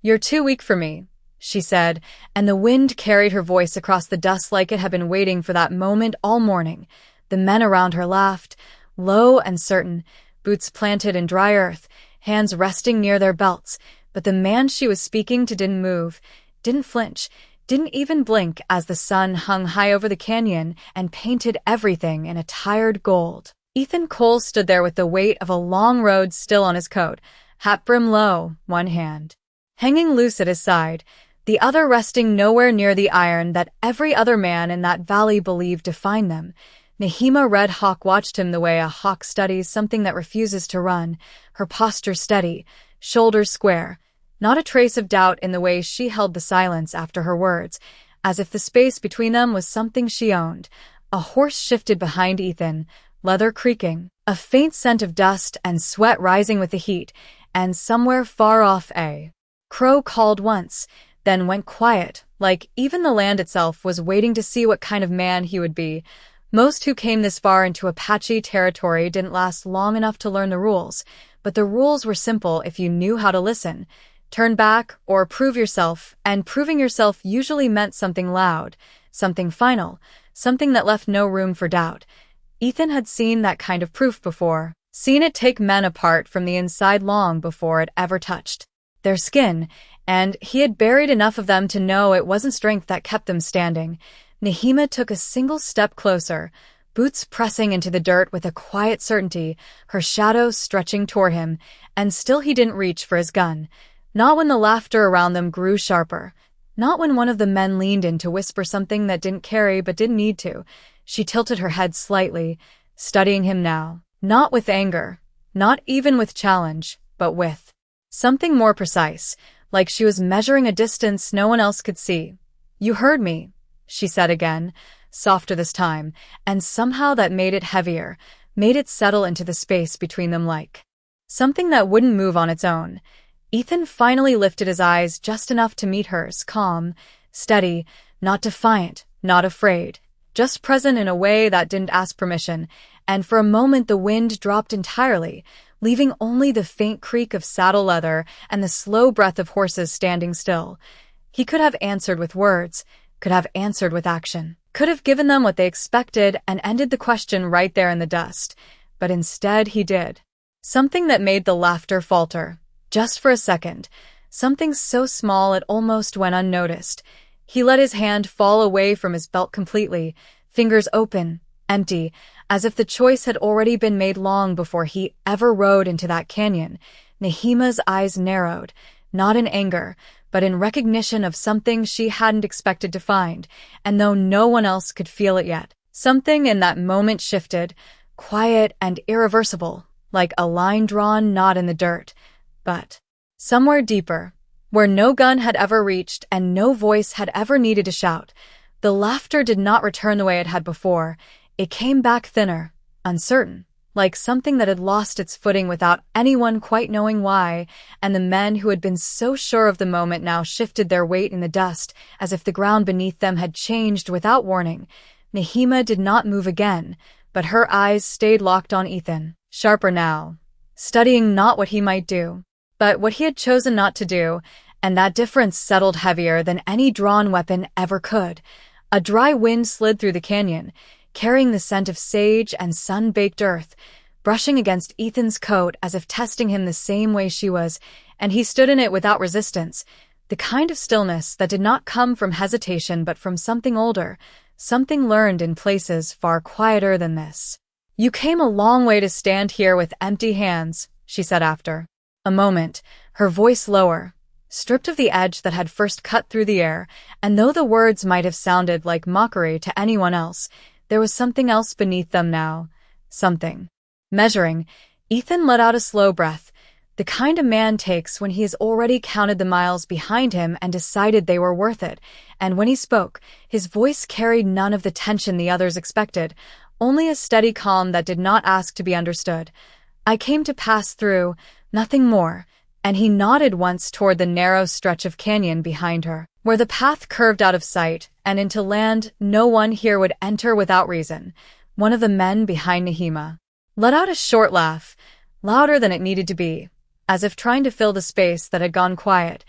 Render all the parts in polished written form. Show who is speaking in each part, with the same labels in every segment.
Speaker 1: "You're too weak for me," she said, and the wind carried her voice across the dust like it had been waiting for that moment all morning. The men around her laughed, low and certain, boots planted in dry earth, hands resting near their belts, but the man she was speaking to didn't move, didn't flinch, didn't even blink as the sun hung high over the canyon and painted everything in a tired gold. Ethan Cole stood there with the weight of a long road still on his coat, hat brim low, one hand hanging loose at his side, the other resting nowhere near the iron that every other man in that valley believed defined them. Nahima Red Hawk watched him the way a hawk studies something that refuses to run, her posture steady, shoulders square, not a trace of doubt in the way she held the silence after her words, as if the space between them was something she owned. A horse shifted behind Ethan, leather creaking, a faint scent of dust and sweat rising with the heat, and somewhere far off a crow called once, then went quiet, like even the land itself was waiting to see what kind of man he would be. Most who came this far into Apache territory didn't last long enough to learn the rules, but the rules were simple if you knew how to listen. Turn back or prove yourself, and proving yourself usually meant something loud, something final, something that left no room for doubt. Ethan had seen that kind of proof before, seen it take men apart from the inside long before it ever touched their skin, and he had buried enough of them to know it wasn't strength that kept them standing. Nahima took a single step closer, boots pressing into the dirt with a quiet certainty, her shadow stretching toward him, and still he didn't reach for his gun. Not when the laughter around them grew sharper, not when one of the men leaned in to whisper something that didn't carry but didn't need to. She tilted her head slightly, studying him now, not with anger, not even with challenge, but with something more precise, like she was measuring a distance no one else could see. "You heard me," she said again, softer this time, and somehow that made it heavier, made it settle into the space between them like something that wouldn't move on its own. Ethan finally lifted his eyes just enough to meet hers, calm, steady, not defiant, not afraid, just present in a way that didn't ask permission, and for a moment the wind dropped entirely, leaving only the faint creak of saddle leather and the slow breath of horses standing still. He could have answered with words, could have answered with action, could have given them what they expected and ended the question right there in the dust, but instead he did something that made the laughter falter, just for a second, something so small it almost went unnoticed. He let his hand fall away from his belt completely, fingers open, empty, as if the choice had already been made long before he ever rode into that canyon. Nahima's eyes narrowed, not in anger, but in recognition of something she hadn't expected to find, and though no one else could feel it yet, something in that moment shifted, quiet and irreversible, like a line drawn not in the dirt, but somewhere deeper, where no gun had ever reached and no voice had ever needed to shout. The laughter did not return the way it had before. It came back thinner, uncertain, like something that had lost its footing without anyone quite knowing why, and the men who had been so sure of the moment now shifted their weight in the dust, as if the ground beneath them had changed without warning. Nahima did not move again, but her eyes stayed locked on Ethan, sharper now, studying not what he might do, but what he had chosen not to do, and that difference settled heavier than any drawn weapon ever could. A dry wind slid through the canyon, carrying the scent of sage and sun-baked earth, brushing against Ethan's coat as if testing him the same way she was, and he stood in it without resistance, the kind of stillness that did not come from hesitation but from something older, something learned in places far quieter than this. "You came a long way to stand here with empty hands," she said after a moment, her voice lower, stripped of the edge that had first cut through the air, and though the words might have sounded like mockery to anyone else, there was something else beneath them now. Something. Measuring, Ethan let out a slow breath, the kind a man takes when he has already counted the miles behind him and decided they were worth it, and when he spoke, his voice carried none of the tension the others expected, only a steady calm that did not ask to be understood. "I came to pass through, nothing more," and he nodded once toward the narrow stretch of canyon behind her, where the path curved out of sight and into land no one here would enter without reason. One of the men behind Nahima let out a short laugh, louder than it needed to be, as if trying to fill the space that had gone quiet.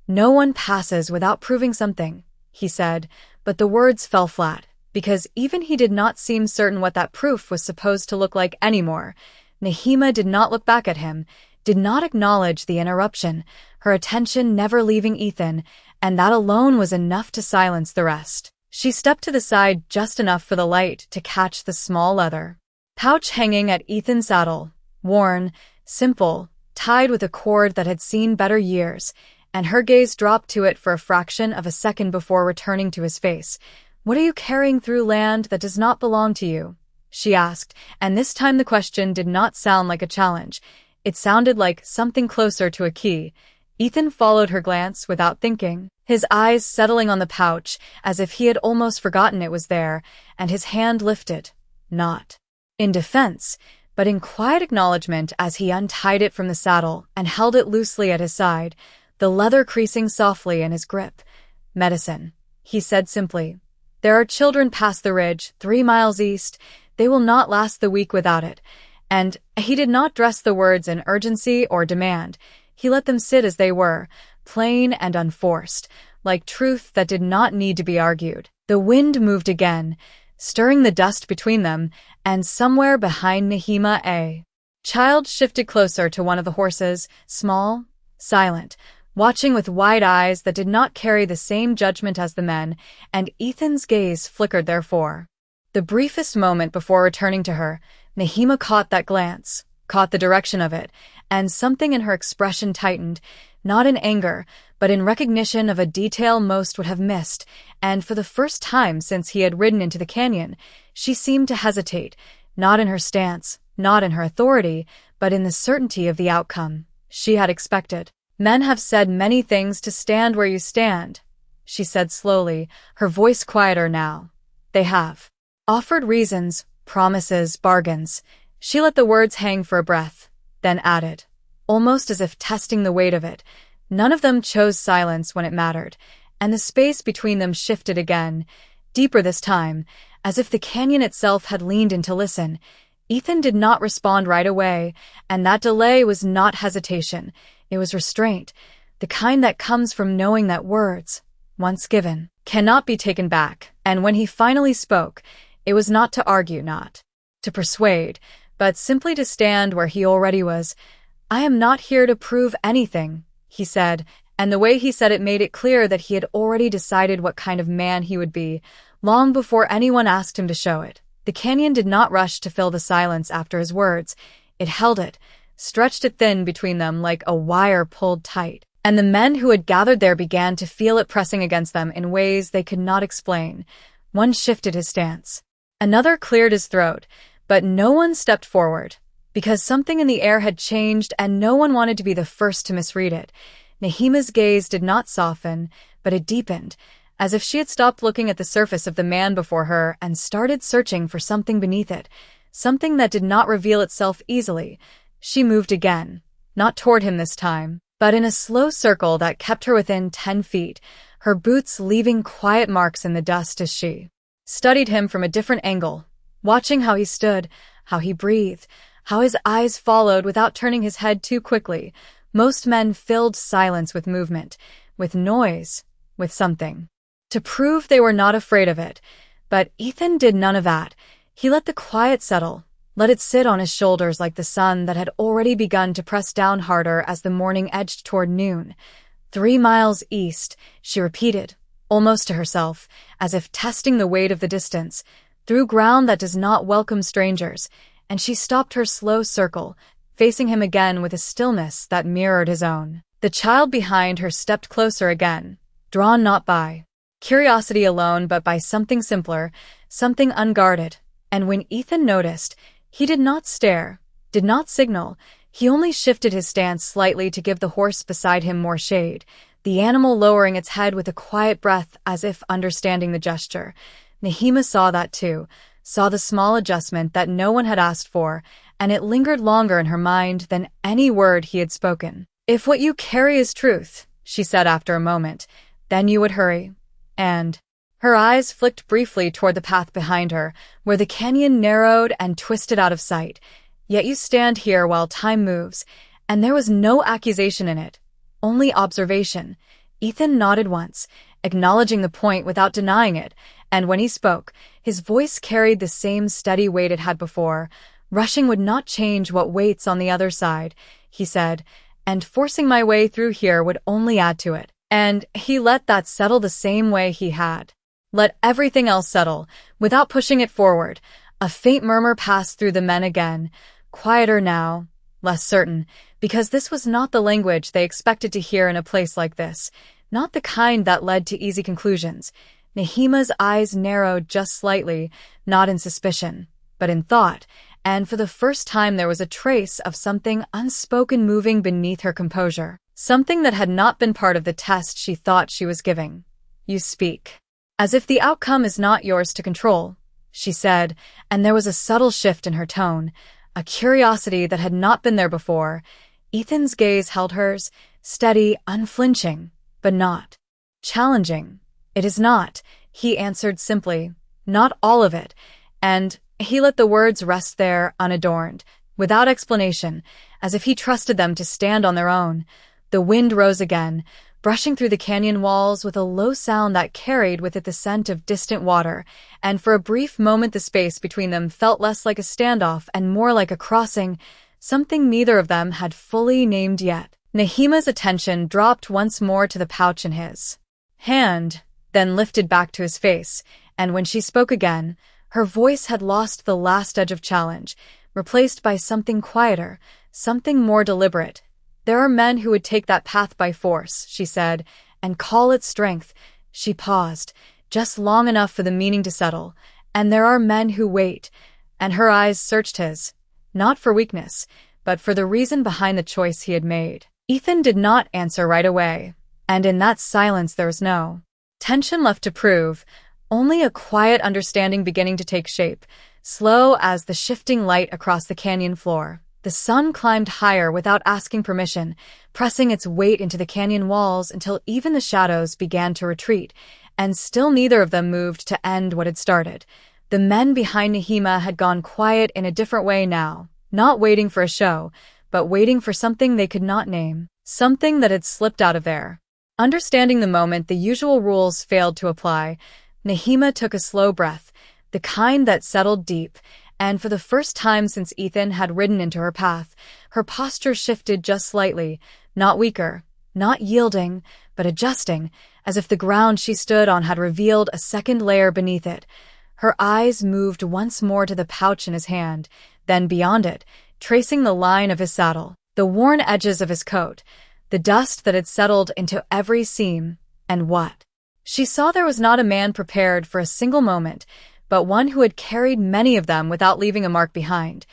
Speaker 1: "No one passes without proving something," he said, but the words fell flat, because even he did not seem certain what that proof was supposed to look like anymore. Nahima did not look back at him, did not acknowledge the interruption, her attention never leaving Ethan, and that alone was enough to silence the rest. She stepped to the side just enough for the light to catch the small leather pouch hanging at Ethan's saddle, worn, simple, tied with a cord that had seen better years, and her gaze dropped to it for a fraction of a second before returning to his face. "What are you carrying through land that does not belong to you?" she asked, and this time the question did not sound like a challenge. It sounded like something closer to a key. Ethan followed her glance without thinking, his eyes settling on the pouch as if he had almost forgotten it was there, and his hand lifted, not in defense, but in quiet acknowledgement as he untied it from the saddle and held it loosely at his side, the leather creasing softly in his grip. "Medicine," he said simply. "There are children past the ridge, 3 miles east. They will not last the week without it." And he did not dress the words in urgency or demand. He let them sit as they were, plain and unforced, like truth that did not need to be argued. The wind moved again, stirring the dust between them, and somewhere behind Nahima, a child shifted closer to one of the horses, small, silent, watching with wide eyes that did not carry the same judgment as the men, and Ethan's gaze flickered therefore. The briefest moment before returning to her, Nahima caught that glance, caught the direction of it, and something in her expression tightened, not in anger, but in recognition of a detail most would have missed, and for the first time since he had ridden into the canyon, she seemed to hesitate, not in her stance, not in her authority, but in the certainty of the outcome she had expected. "Men have said many things to stand where you stand," she said slowly, her voice quieter now. "They have offered reasons, promises, bargains." She let the words hang for a breath, then added, almost as if testing the weight of it, "None of them chose silence when it mattered," and the space between them shifted again, deeper this time, as if the canyon itself had leaned in to listen. Ethan did not respond right away, and that delay was not hesitation. It was restraint, the kind that comes from knowing that words, once given, cannot be taken back, and when he finally spoke, it was not to argue, not to persuade, but simply to stand where he already was. "I am not here to prove anything," he said, and the way he said it made it clear that he had already decided what kind of man he would be, long before anyone asked him to show it. The canyon did not rush to fill the silence after his words. It held it, stretched it thin between them like a wire pulled tight, and the men who had gathered there began to feel it pressing against them in ways they could not explain. One shifted his stance. Another cleared his throat, but no one stepped forward, because something in the air had changed and no one wanted to be the first to misread it. Nahima's gaze did not soften, but it deepened, as if she had stopped looking at the surface of the man before her and started searching for something beneath it, something that did not reveal itself easily. She moved again, not toward him this time, but in a slow circle that kept her within 10 feet, her boots leaving quiet marks in the dust as she studied him from a different angle, watching how he stood, how he breathed, how his eyes followed without turning his head too quickly. Most men filled silence with movement, with noise, with something to prove they were not afraid of it. But Ethan did none of that. He let the quiet settle, let it sit on his shoulders like the sun that had already begun to press down harder as the morning edged toward noon. 3 miles east, she repeated, almost to herself, as if testing the weight of the distance, through ground that does not welcome strangers, and she stopped her slow circle, facing him again with a stillness that mirrored his own. The child behind her stepped closer again, drawn not by curiosity alone but by something simpler, something unguarded, and when Ethan noticed, he did not stare, did not signal. He only shifted his stance slightly to give the horse beside him more shade, the animal lowering its head with a quiet breath as if understanding the gesture. Nahima saw that too, saw the small adjustment that no one had asked for, and it lingered longer in her mind than any word he had spoken. "If what you carry is truth," she said after a moment, "then you would hurry." And her eyes flicked briefly toward the path behind her, where the canyon narrowed and twisted out of sight. "Yet you stand here while time moves," and there was no accusation in it, only observation. Ethan nodded once, acknowledging the point without denying it, and when he spoke, his voice carried the same steady weight it had before. Rushing would not change what waits on the other side, he said, and forcing my way through here would only add to it. And he let that settle the same way he had. Let everything else settle, without pushing it forward. A faint murmur passed through the men again, quieter now, less certain, because this was not the language they expected to hear in a place like this, not the kind that led to easy conclusions. Nahima's eyes narrowed just slightly, not in suspicion, but in thought, and for the first time there was a trace of something unspoken moving beneath her composure, something that had not been part of the test she thought she was giving. You speak. As if the outcome is not yours to control, she said, and there was a subtle shift in her tone, a curiosity that had not been there before. Ethan's gaze held hers, steady, unflinching, but not challenging. It is not, he answered simply, not all of it, and he let the words rest there unadorned, without explanation, as if he trusted them to stand on their own. The wind rose again, brushing through the canyon walls with a low sound that carried with it the scent of distant water, and for a brief moment the space between them felt less like a standoff and more like a crossing, something neither of them had fully named yet. Nahima's attention dropped once more to the pouch in his hand, then lifted back to his face, and when she spoke again, her voice had lost the last edge of challenge, replaced by something quieter, something more deliberate. There are men who would take that path by force, she said, and call it strength. She paused, just long enough for the meaning to settle, and there are men who wait, and her eyes searched his, not for weakness, but for the reason behind the choice he had made. Ethan did not answer right away, and in that silence there was no tension left to prove, only a quiet understanding beginning to take shape, slow as the shifting light across the canyon floor. The sun climbed higher without asking permission, pressing its weight into the canyon walls until even the shadows began to retreat, and still neither of them moved to end what had started. The men behind Nahima had gone quiet in a different way now, not waiting for a show, but waiting for something they could not name, something that had slipped out of there. Understanding the moment the usual rules failed to apply, Nahima took a slow breath, the kind that settled deep, and for the first time since Ethan had ridden into her path, her posture shifted just slightly, not weaker, not yielding, but adjusting, as if the ground she stood on had revealed a second layer beneath it. Her eyes moved once more to the pouch in his hand, then beyond it, tracing the line of his saddle, the worn edges of his coat, the dust that had settled into every seam, and what? She saw there was not a man prepared for a single moment, but one who had carried many of them without leaving a mark behind.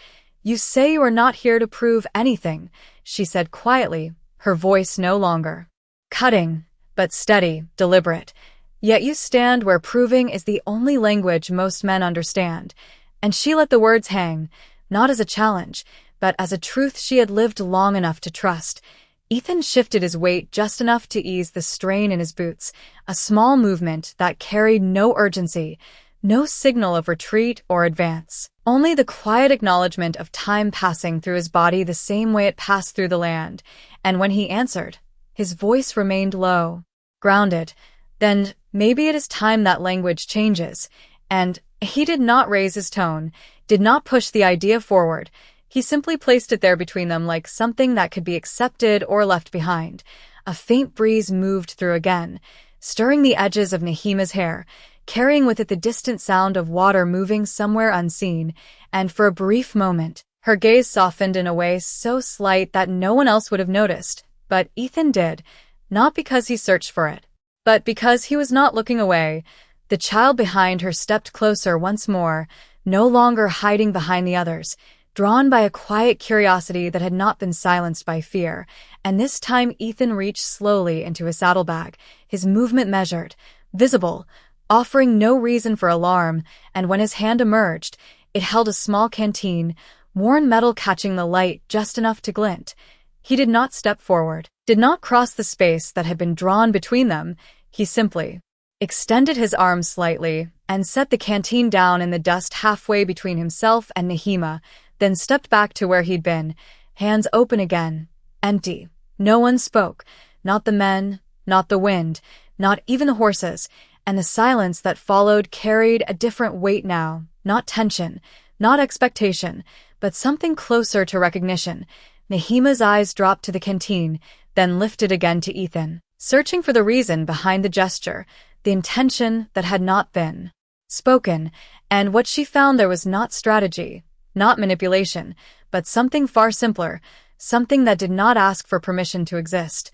Speaker 1: You say you are not here to prove anything, she said quietly, her voice no longer cutting, but steady, deliberate. Yet you stand where proving is the only language most men understand. And she let the words hang, not as a challenge, but as a truth she had lived long enough to trust. Ethan shifted his weight just enough to ease the strain in his boots, a small movement that carried no urgency, no signal of retreat or advance, only the quiet acknowledgement of time passing through his body the same way it passed through the land. And when he answered, his voice remained low, grounded. Then maybe it is time that language changes. And he did not raise his tone, did not push the idea forward. He simply placed it there between them like something that could be accepted or left behind. A faint breeze moved through again, stirring the edges of Nahima's hair, carrying with it the distant sound of water moving somewhere unseen, and for a brief moment, her gaze softened in a way so slight that no one else would have noticed. But Ethan did, not because he searched for it, but because he was not looking away. The child behind her stepped closer once more, no longer hiding behind the others, drawn by a quiet curiosity that had not been silenced by fear, and this time Ethan reached slowly into his saddlebag, his movement measured, visible, offering no reason for alarm, and when his hand emerged, it held a small canteen, worn metal catching the light just enough to glint. He did not step forward, did not cross the space that had been drawn between them. He simply extended his arm slightly and set the canteen down in the dust halfway between himself and Nahima, then stepped back to where he'd been, hands open again, empty. No one spoke, not the men, not the wind, not even the horses, and the silence that followed carried a different weight now, not tension, not expectation, but something closer to recognition. Nahima's eyes dropped to the canteen, then lifted again to Ethan, searching for the reason behind the gesture, the intention that had not been spoken, and what she found there was not strategy, not manipulation, but something far simpler, something that did not ask for permission to exist.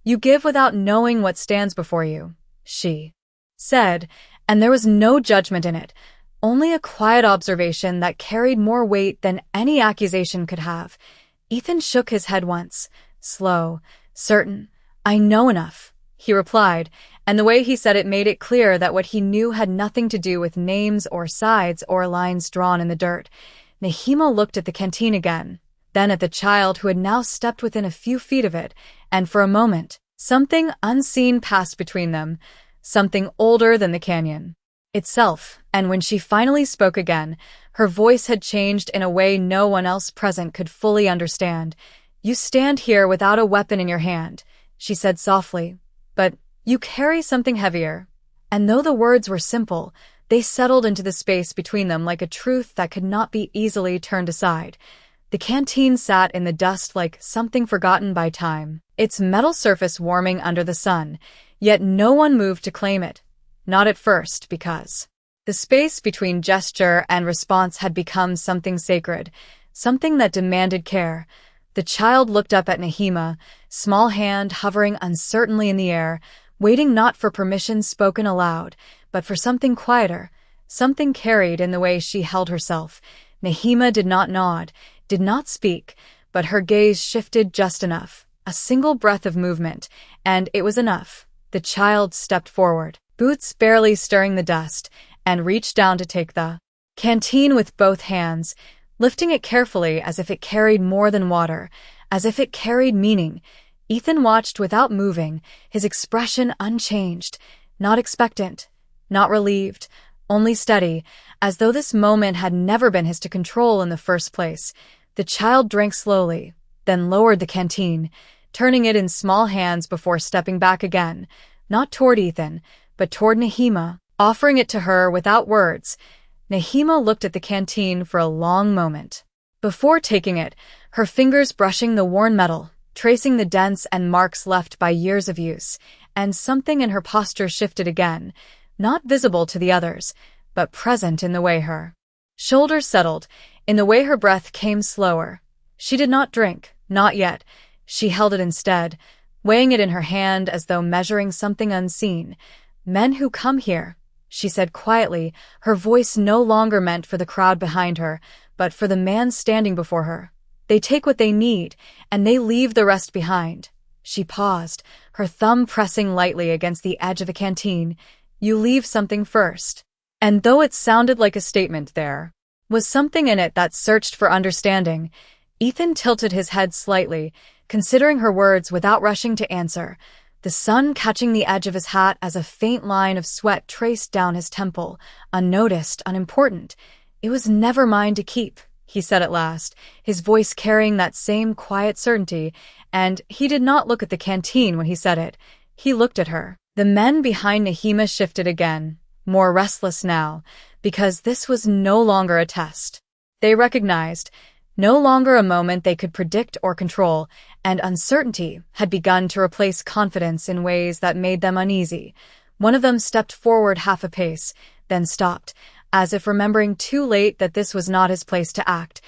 Speaker 1: "You give without knowing what stands before you," she said, and there was no judgment in it, only a quiet observation that carried more weight than any accusation could have. Ethan shook his head once, slow, certain. "I know enough," he replied, and the way he said it made it clear that what he knew had nothing to do with names or sides or lines drawn in the dirt. Nahima looked at the canteen again, then at the child who had now stepped within a few feet of it, and for a moment, something unseen passed between them, something older than the canyon itself, and when she finally spoke again, her voice had changed in a way no one else present could fully understand. "You stand here without a weapon in your hand," she said softly, "but you carry something heavier." And though the words were simple, they settled into the space between them like a truth that could not be easily turned aside. The canteen sat in the dust like something forgotten by time, its metal surface warming under the sun, yet no one moved to claim it. Not at first, because the space between gesture and response had become something sacred, something that demanded care. The child looked up at Nahima, small hand hovering uncertainly in the air, waiting not for permission spoken aloud, but for something quieter, something carried in the way she held herself. Nahima did not nod, did not speak, but her gaze shifted just enough, a single breath of movement, and it was enough. The child stepped forward, boots barely stirring the dust, and reached down to take the canteen with both hands, lifting it carefully as if it carried more than water, as if it carried meaning. Ethan watched without moving, his expression unchanged, not expectant, not relieved, only steady, as though this moment had never been his to control in the first place. The child drank slowly, then lowered the canteen, turning it in small hands before stepping back again, not toward Ethan, but toward Nahima, offering it to her without words. Nahima looked at the canteen for a long moment. Before taking it, her fingers brushing the worn metal, tracing the dents and marks left by years of use, and something in her posture shifted again, not visible to the others, but present in the way her shoulders settled, in the way her breath came slower. She did not drink, not yet. She held it instead, weighing it in her hand as though measuring something unseen. "Men who come here," she said quietly, her voice no longer meant for the crowd behind her, but for the man standing before her. "They take what they need, and they leave the rest behind." She paused, her thumb pressing lightly against the edge of the canteen. "You leave something first." And though it sounded like a statement, there was something in it that searched for understanding. Ethan tilted his head slightly, considering her words without rushing to answer, the sun catching the edge of his hat as a faint line of sweat traced down his temple, unnoticed, unimportant. "It was never mine to keep," he said at last, his voice carrying that same quiet certainty, and he did not look at the canteen when he said it. He looked at her. The men behind Nahima shifted again, more restless now, because this was no longer a test. They recognized, no longer a moment they could predict or control, and uncertainty had begun to replace confidence in ways that made them uneasy. One of them stepped forward half a pace, then stopped, as if remembering too late that this was not his place to act.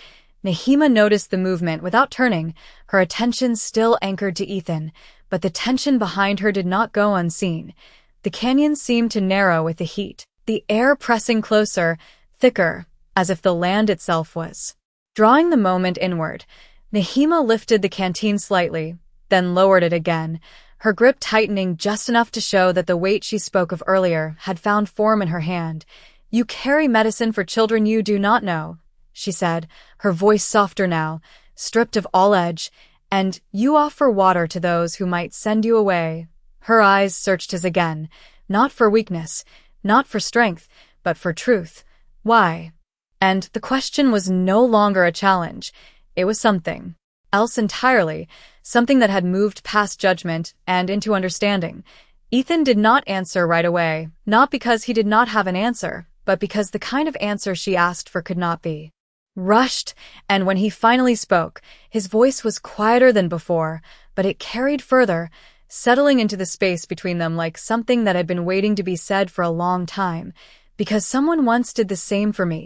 Speaker 1: Nahima noticed the movement without turning, her attention still anchored to Ethan, but the tension behind her did not go unseen. The canyon seemed to narrow with the heat, the air pressing closer, thicker, as if the land itself was drawing the moment inward. Nahima lifted the canteen slightly, then lowered it again, her grip tightening just enough to show that the weight she spoke of earlier had found form in her hand. "You carry medicine for children you do not know," she said, her voice softer now, stripped of all edge, "and you offer water to those who might send you away." Her eyes searched his again, not for weakness, not for strength, but for truth. Why? And the question was no longer a challenge. It was something else entirely, something that had moved past judgment and into understanding. Ethan did not answer right away, not because he did not have an answer, but because the kind of answer she asked for could not be rushed, and when he finally spoke, his voice was quieter than before, but it carried further, settling into the space between them like something that had been waiting to be said for a long time. "Because someone once did the same for me,"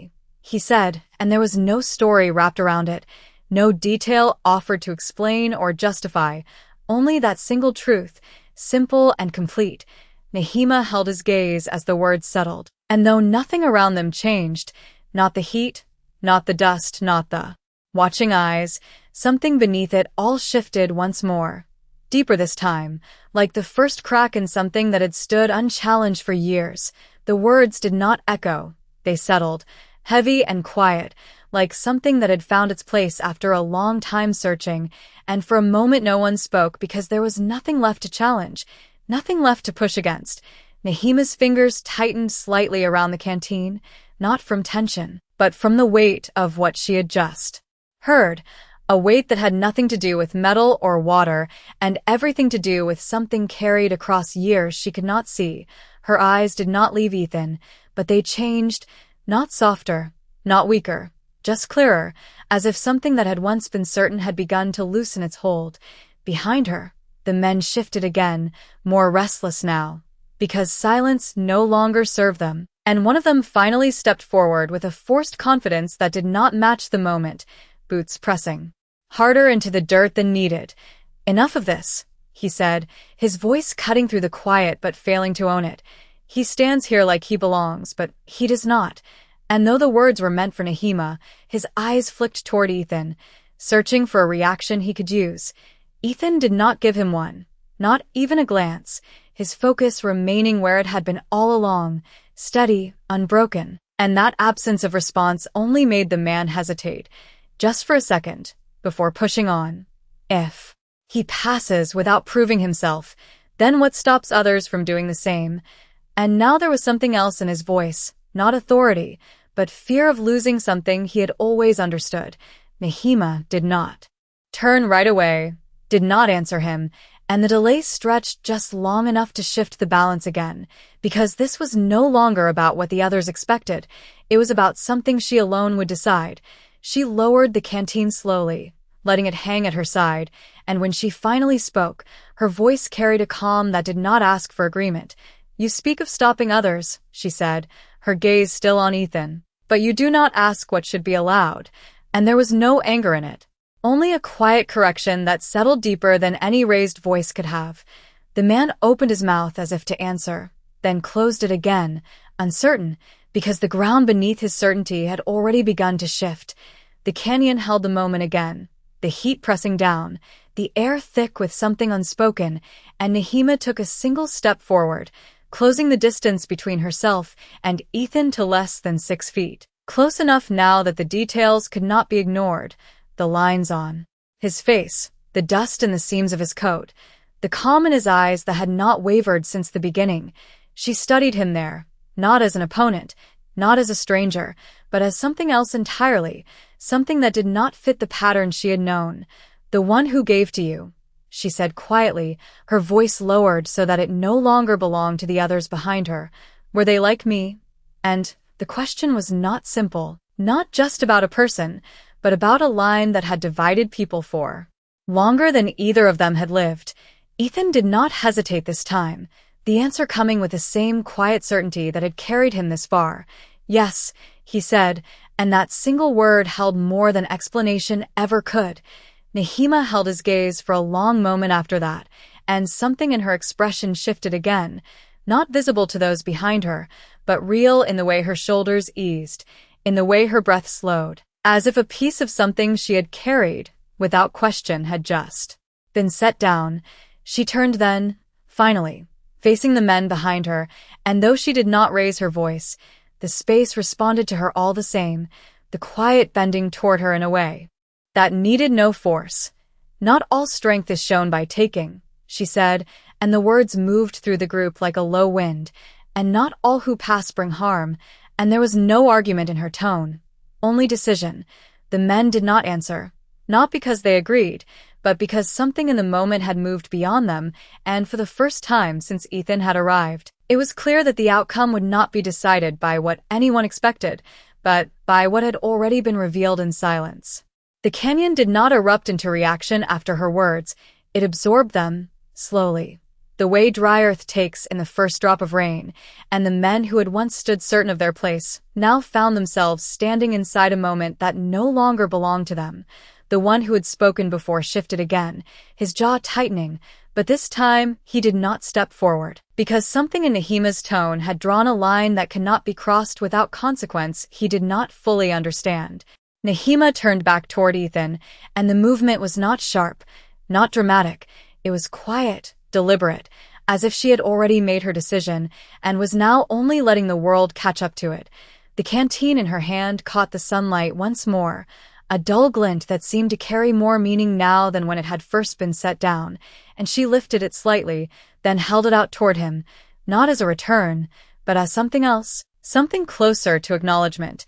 Speaker 1: he said, and there was no story wrapped around it, no detail offered to explain or justify, only that single truth, simple and complete. Nehima held his gaze as the words settled, and though nothing around them changed, not the heat, not the dust, not the watching eyes, something beneath it all shifted once more. Deeper this time, like the first crack in something that had stood unchallenged for years. The words did not echo, they settled, heavy and quiet, like something that had found its place after a long time searching, and for a moment no one spoke because there was nothing left to challenge, nothing left to push against. Nehima's fingers tightened slightly around the canteen, not from tension, but from the weight of what she had just heard, a weight that had nothing to do with metal or water, and everything to do with something carried across years she could not see. Her eyes did not leave Ethan, but they changed, not softer, not weaker, just clearer, as if something that had once been certain had begun to loosen its hold. Behind her, the men shifted again, more restless now, because silence no longer served them, and one of them finally stepped forward with a forced confidence that did not match the moment, boots pressing harder into the dirt than needed. "Enough of this," he said, his voice cutting through the quiet but failing to own it. "He stands here like he belongs, but he does not." And though the words were meant for Nehima, his eyes flicked toward Ethan, searching for a reaction he could use. Ethan did not give him one, not even a glance, his focus remaining where it had been all along, steady, unbroken. And that absence of response only made the man hesitate, just for a second, before pushing on. If he passes without proving himself, then what stops others from doing the same? And now there was something else in his voice, not authority, but fear of losing something he had always understood. Nehima did not turn right away, did not answer him, and the delay stretched just long enough to shift the balance again, because this was no longer about what the others expected. It was about something she alone would decide. She lowered the canteen slowly, letting it hang at her side, and when she finally spoke, her voice carried a calm that did not ask for agreement. "You speak of stopping others," she said, her gaze still on Ethan, "but you do not ask what should be allowed," and there was no anger in it, only a quiet correction that settled deeper than any raised voice could have. The man opened his mouth as if to answer, then closed it again, uncertain, because the ground beneath his certainty had already begun to shift. The canyon held the moment again, the heat pressing down, the air thick with something unspoken, and Nehima took a single step forward, closing the distance between herself and Ethan to less than 6 feet. Close enough now that the details could not be ignored, the lines on his face, the dust in the seams of his coat, the calm in his eyes that had not wavered since the beginning. She studied him there, not as an opponent, not as a stranger, but as something else entirely, something that did not fit the pattern she had known. "The one who gave to you," she said quietly, her voice lowered so that it no longer belonged to the others behind her. "Were they like me?" And the question was not simple, not just about a person, but about a line that had divided people for longer than either of them had lived. Ethan did not hesitate this time, the answer coming with the same quiet certainty that had carried him this far. "Yes," he said, and that single word held more than explanation ever could. Nehima held his gaze for a long moment after that, and something in her expression shifted again, not visible to those behind her, but real in the way her shoulders eased, in the way her breath slowed, as if a piece of something she had carried, without question, had just been set down. She turned then, finally, facing the men behind her, and though she did not raise her voice, the space responded to her all the same, the quiet bending toward her in a way that needed no force. "Not all strength is shown by taking," she said, and the words moved through the group like a low wind, "and not all who pass bring harm," and there was no argument in her tone, only decision. The men did not answer, Not because they agreed, but because something in the moment had moved beyond them, and for the first time since Ethan had arrived. It was clear that the outcome would not be decided by what anyone expected, but by what had already been revealed in silence. The canyon did not erupt into reaction after her words. It absorbed them, slowly, the way dry earth takes in the first drop of rain, and the men who had once stood certain of their place now found themselves standing inside a moment that no longer belonged to them. The one who had spoken before shifted again, his jaw tightening, but this time he did not step forward. Because something in Nahima's tone had drawn a line that cannot be crossed without consequence he did not fully understand. Nahima turned back toward Ethan, and the movement was not sharp, not dramatic. It was quiet, deliberate, as if she had already made her decision and was now only letting the world catch up to it. The canteen in her hand caught the sunlight once more, a dull glint that seemed to carry more meaning now than when it had first been set down, and she lifted it slightly, then held it out toward him, not as a return, but as something else, something closer to acknowledgement.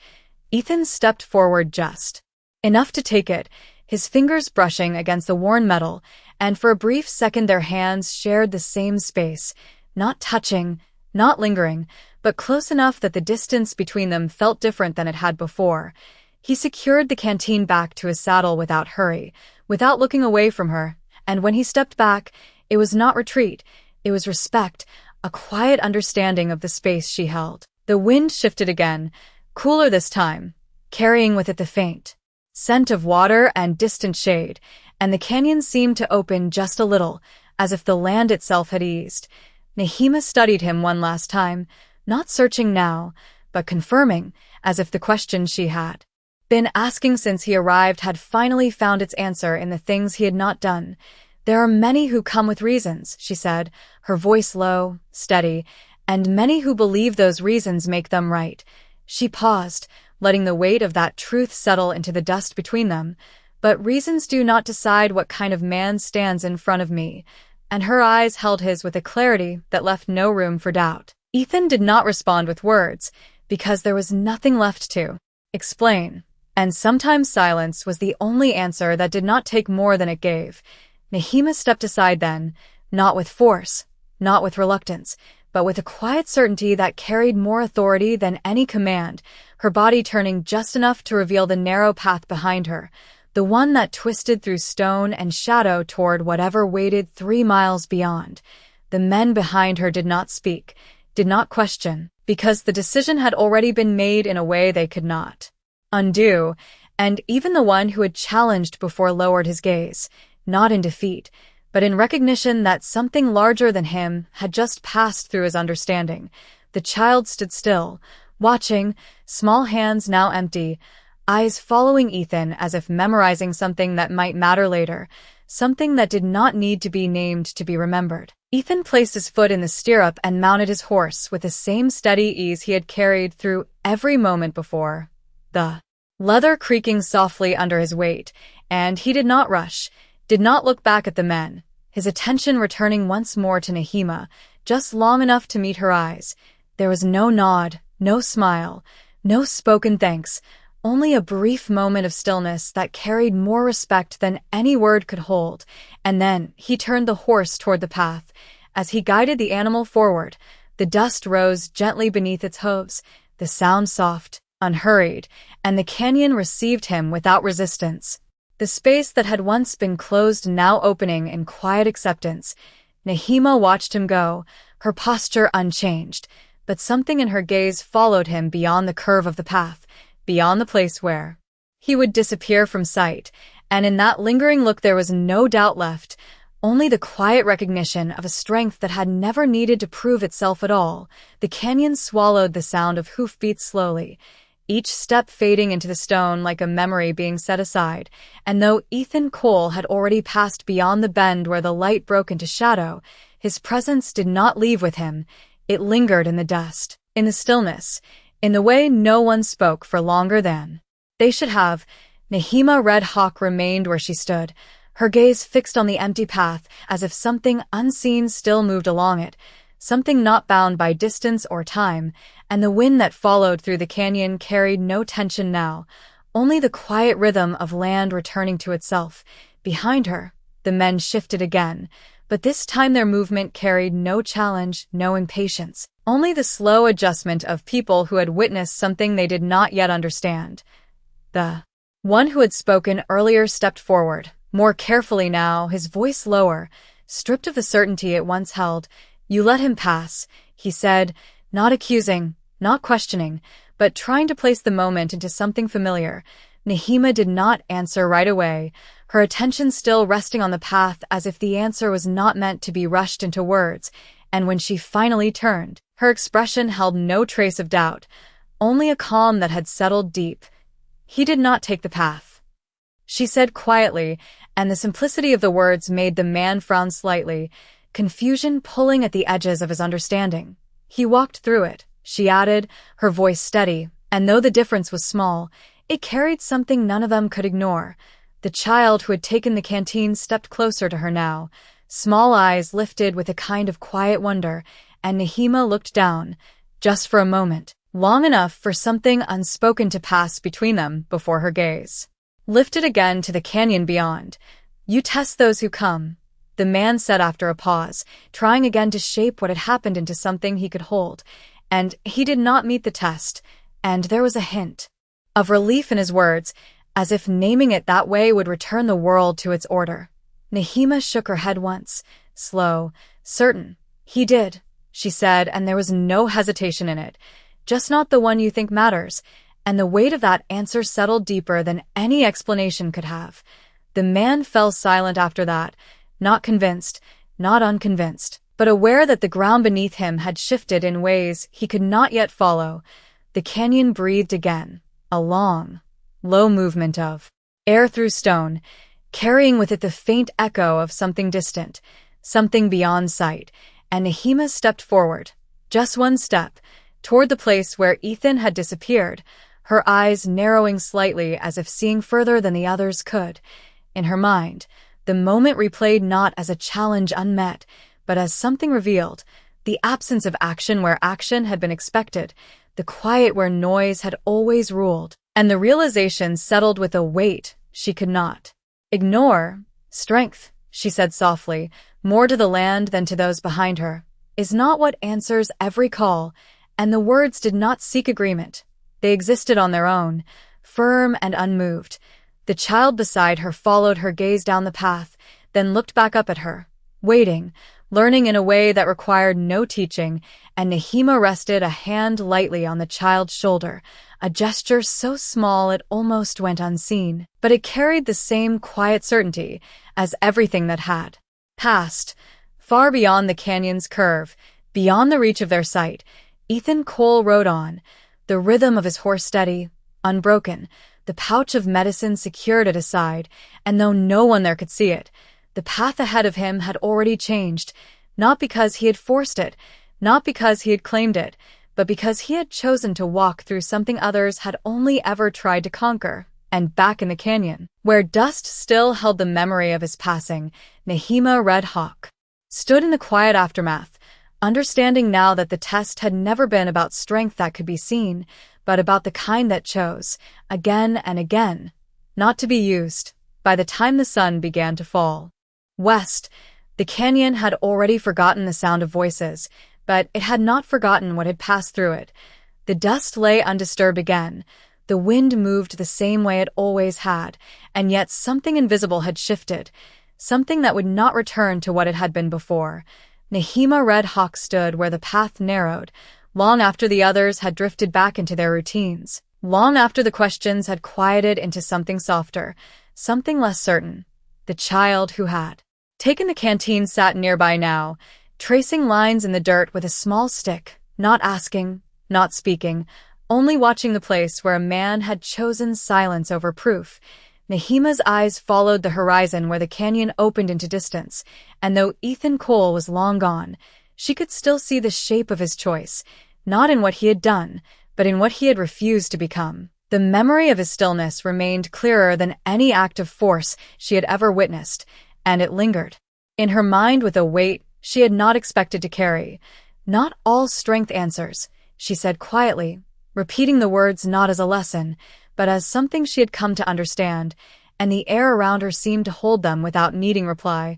Speaker 1: Ethan stepped forward just enough to take it, his fingers brushing against the worn metal, and for a brief second their hands shared the same space, not touching, not lingering, but close enough that the distance between them felt different than it had before. He secured the canteen back to his saddle without hurry, without looking away from her, and when he stepped back, it was not retreat, it was respect, a quiet understanding of the space she held. The wind shifted again, cooler this time, carrying with it the faint scent of water and distant shade, and the canyon seemed to open just a little, as if the land itself had eased. Nahima studied him one last time, not searching now, but confirming, as if the question she had been asking since he arrived had finally found its answer in the things he had not done. "There are many who come with reasons," she said, her voice low, steady, "and many who believe those reasons make them right." She paused, letting the weight of that truth settle into the dust between them. "But reasons do not decide what kind of man stands in front of me," and her eyes held his with a clarity that left no room for doubt. Ethan did not respond with words, because there was nothing left to explain, and sometimes silence was the only answer that did not take more than it gave. Nahima stepped aside then, not with force, not with reluctance, but with a quiet certainty that carried more authority than any command, her body turning just enough to reveal the narrow path behind her, the one that twisted through stone and shadow toward whatever waited 3 miles beyond. The men behind her did not speak, did not question, because the decision had already been made in a way they could not undo, and even the one who had challenged before lowered his gaze, not in defeat, but in recognition that something larger than him had just passed through his understanding. The child stood still, watching, small hands now empty, eyes following Ethan as if memorizing something that might matter later, something that did not need to be named to be remembered. Ethan placed his foot in the stirrup and mounted his horse with the same steady ease he had carried through every moment before, the leather creaking softly under his weight, and he did not rush, did not look back at the men, his attention returning once more to Nahima, just long enough to meet her eyes. There was no nod, no smile, no spoken thanks, only a brief moment of stillness that carried more respect than any word could hold, and then he turned the horse toward the path. As he guided the animal forward, the dust rose gently beneath its hooves, the sound soft, unhurried, and the canyon received him without resistance. The space that had once been closed now opening in quiet acceptance. Nahima watched him go, her posture unchanged, but something in her gaze followed him beyond the curve of the path, beyond the place where he would disappear from sight, and in that lingering look there was no doubt left, only the quiet recognition of a strength that had never needed to prove itself at all. The canyon swallowed the sound of hoofbeats slowly, each step fading into the stone like a memory being set aside, and though Ethan Cole had already passed beyond the bend where the light broke into shadow, his presence did not leave with him. It lingered in the dust, in the stillness, in the way no one spoke for longer than they should have. Nahima Red Hawk remained where she stood, her gaze fixed on the empty path as if something unseen still moved along it, something not bound by distance or time, and the wind that followed through the canyon carried no tension now, only the quiet rhythm of land returning to itself. Behind her, the men shifted again, but this time their movement carried no challenge, no impatience, only the slow adjustment of people who had witnessed something they did not yet understand. The one who had spoken earlier stepped forward, more carefully now, his voice lower, stripped of the certainty it once held. "You let him pass," he said, not accusing, not questioning, but trying to place the moment into something familiar. Nehima did not answer right away, her attention still resting on the path as if the answer was not meant to be rushed into words, and when she finally turned, her expression held no trace of doubt, only a calm that had settled deep. "He did not take the path," she said quietly, and the simplicity of the words made the man frown slightly, confusion pulling at the edges of his understanding. "He walked through it," she added, her voice steady, and though the difference was small, it carried something none of them could ignore. The child who had taken the canteen stepped closer to her now, small eyes lifted with a kind of quiet wonder, and Nehima looked down, just for a moment, long enough for something unspoken to pass between them before her gaze lifted again to the canyon beyond. "You test those who come," the man said after a pause, trying again to shape what had happened into something he could hold. And he did not meet the test, and there was a hint of relief in his words, as if naming it that way would return the world to its order. Nehima shook her head once, slow, certain. "He did," she said, and there was no hesitation in it. "Just not the one you think matters," and the weight of that answer settled deeper than any explanation could have. The man fell silent after that, not convinced, not unconvinced, but aware that the ground beneath him had shifted in ways he could not yet follow. The canyon breathed again, a long, low movement of air through stone, carrying with it the faint echo of something distant, something beyond sight, and Nehima stepped forward, just one step, toward the place where Ethan had disappeared, her eyes narrowing slightly as if seeing further than the others could. In her mind, the moment replayed not as a challenge unmet, but as something revealed, the absence of action where action had been expected, the quiet where noise had always ruled, and the realization settled with a weight she could not ignore. "Strength," she said softly, more to the land than to those behind her, "is not what answers every call," and the words did not seek agreement. They existed on their own, firm and unmoved. The child beside her followed her gaze down the path, then looked back up at her, waiting, learning in a way that required no teaching, and Nehima rested a hand lightly on the child's shoulder, a gesture so small it almost went unseen, but it carried the same quiet certainty as everything that had passed. Far beyond the canyon's curve, beyond the reach of their sight, Ethan Cole rode on, the rhythm of his horse steady, unbroken, the pouch of medicine secured at his side, and though no one there could see it, the path ahead of him had already changed, not because he had forced it, not because he had claimed it, but because he had chosen to walk through something others had only ever tried to conquer. And back in the canyon, where dust still held the memory of his passing, Nehima Red Hawk stood in the quiet aftermath, understanding now that the test had never been about strength that could be seen, but about the kind that chose, again and again, not to be used. By the time the sun began to fall west, the canyon had already forgotten the sound of voices, but it had not forgotten what had passed through it. The dust lay undisturbed again. The wind moved the same way it always had, and yet something invisible had shifted, something that would not return to what it had been before. Nehima Red Hawk stood where the path narrowed, long after the others had drifted back into their routines, long after the questions had quieted into something softer, something less certain. The child who had taken the canteen sat nearby now, tracing lines in the dirt with a small stick, not asking, not speaking, only watching the place where a man had chosen silence over proof. Nehima's eyes followed the horizon where the canyon opened into distance, and though Ethan Cole was long gone, she could still see the shape of his choice, not in what he had done, but in what he had refused to become. The memory of his stillness remained clearer than any act of force she had ever witnessed, and it lingered in her mind with a weight she had not expected to carry. "Not all strength answers," she said quietly, repeating the words not as a lesson, but as something she had come to understand, and the air around her seemed to hold them without needing reply.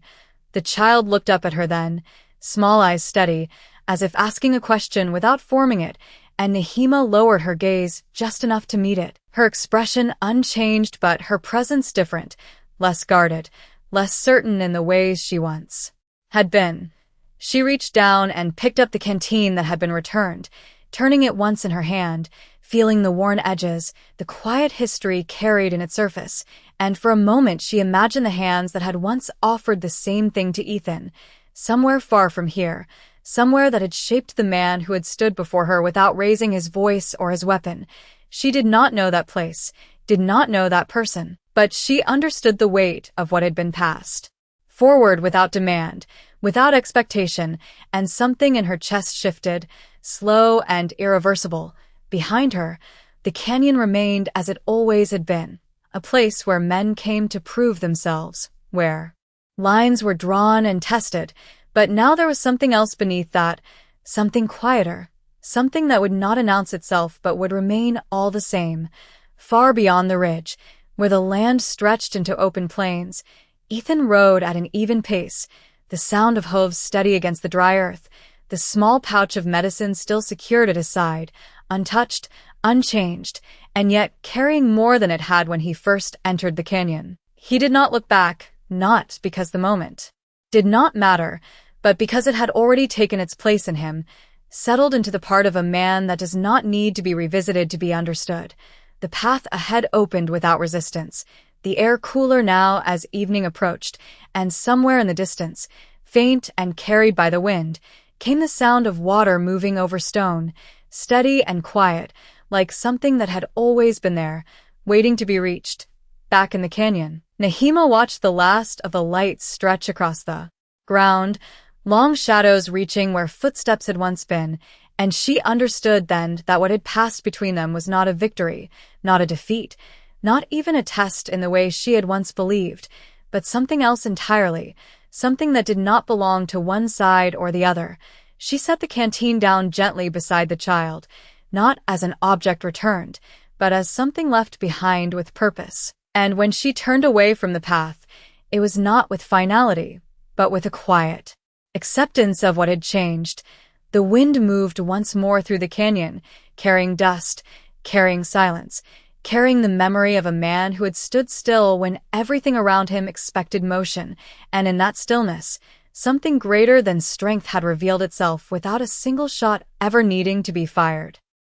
Speaker 1: The child looked up at her then, small eyes steady, as if asking a question without forming it, and Nahima lowered her gaze just enough to meet it. Her expression unchanged, but her presence different, less guarded, less certain in the ways she once had been. She reached down and picked up the canteen that had been returned, turning it once in her hand, feeling the worn edges, the quiet history carried in its surface, and for a moment she imagined the hands that had once offered the same thing to Ethan, somewhere far from here, somewhere that had shaped the man who had stood before her without raising his voice or his weapon. She did not know that place, did not know that person, but she understood the weight of what had been passed. Forward without demand, without expectation, and something in her chest shifted, slow and irreversible. Behind her, the canyon remained as it always had been, a place where men came to prove themselves, where lines were drawn and tested, but now there was something else beneath that, something quieter, something that would not announce itself but would remain all the same. Far beyond the ridge, where the land stretched into open plains, Ethan rode at an even pace, the sound of hooves steady against the dry earth, the small pouch of medicine still secured at his side, untouched, unchanged, and yet carrying more than it had when he first entered the canyon. He did not look back, not because the moment did not matter, but because it had already taken its place in him, settled into the part of a man that does not need to be revisited to be understood. The path ahead opened without resistance, the air cooler now as evening approached, and somewhere in the distance, faint and carried by the wind, came the sound of water moving over stone, steady and quiet, like something that had always been there, waiting to be reached. Back in the canyon, Nahima watched the last of the lights stretch across the ground, long shadows reaching where footsteps had once been, and she understood then that what had passed between them was not a victory, not a defeat, not even a test in the way she had once believed, but something else entirely, something that did not belong to one side or the other. She set the canteen down gently beside the child, not as an object returned, but as something left behind with purpose. And when she turned away from the path, it was not with finality, but with a quiet acceptance of what had changed. The wind moved once more through the canyon, carrying dust, carrying silence, carrying the memory of a man who had stood still when everything around him expected motion, and in that stillness, something greater than strength had revealed itself without a single shot ever needing to be fired.